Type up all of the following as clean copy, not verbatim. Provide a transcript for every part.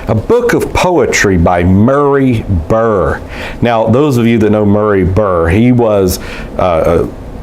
a book of poetry by Murray Burr. Now, those of you that know Murray Burr, he was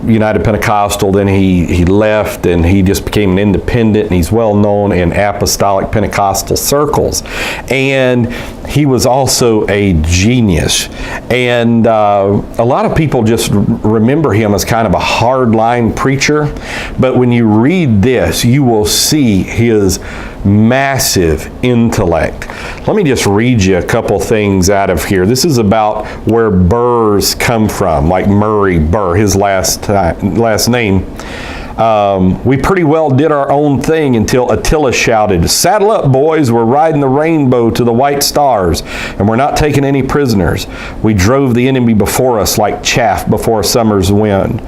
United Pentecostal, then he left and he just became an independent, and he's well known in apostolic Pentecostal circles. And he was also a genius. And a lot of people just remember him as kind of a hardline preacher. But when you read this, you will see his massive intellect. Let me just read you a couple things out of here. This is about where Burrs come from, like Murray Burr, his last name. We pretty well did our own thing until Attila shouted, "Saddle up, boys, we're riding the rainbow to the white stars, and we're not taking any prisoners." We drove the enemy before us like chaff before a summer's wind.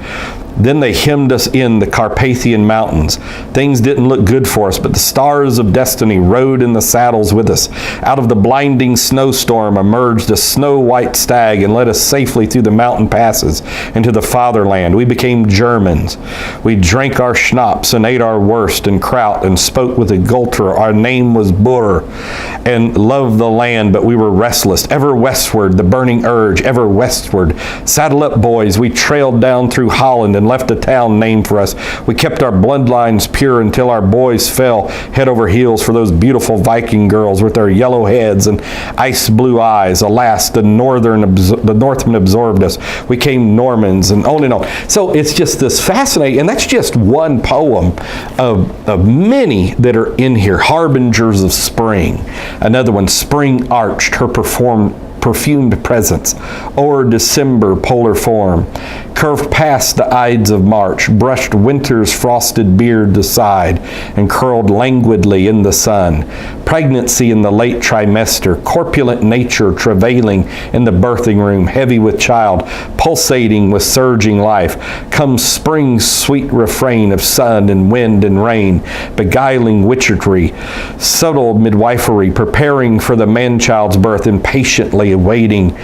Then they hemmed us in the Carpathian mountains. Things didn't look good for us, but the stars of destiny rode in the saddles with us. Out of the blinding snowstorm emerged a snow-white stag and led us safely through the mountain passes into the fatherland. We became Germans. We drank our schnapps and ate our wurst and kraut and spoke with a Gulter. Our name was Burr, and loved the land, but we were restless. Ever westward, the burning urge, ever westward. Saddle up, boys. We trailed down through Holland and left a town named for us. We kept our bloodlines pure until our boys fell head over heels for those beautiful Viking girls with their yellow heads and ice blue eyes. Alas, the Northmen absorbed us. We came Normans, and on and on. So it's just this fascinating, and that's just one poem of many that are in here. Harbingers of Spring. Another one, Spring arched her perfumed presence, o'er December polar form, curved past the Ides of March, brushed winter's frosted beard aside, and curled languidly in the sun. Pregnancy in the late trimester, corpulent nature travailing in the birthing room, heavy with child, pulsating with surging life, comes spring's sweet refrain of sun and wind and rain, beguiling witchery, subtle midwifery, preparing for the man-child's birth, impatiently awaiting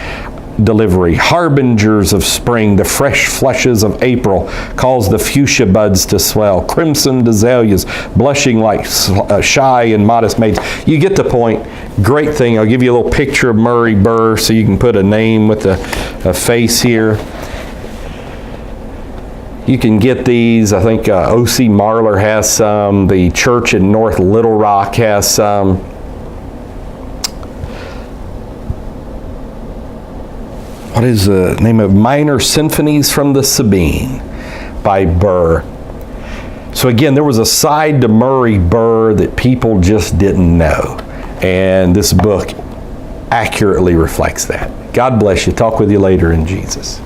delivery. Harbingers of spring, the fresh flushes of April cause the fuchsia buds to swell, crimson azaleas blushing like shy and modest maids. You get the point. Great thing. I'll give you a little picture of Murray Burr so you can put a name with a face here. You can get these. I think O.C. Marler has some. The church in North Little Rock has some. What is the name of Minor Symphonies from the Sabine by Burr. So again, there was a side to Murray Burr that people just didn't know. And this book accurately reflects that. God bless you. Talk with you later in Jesus.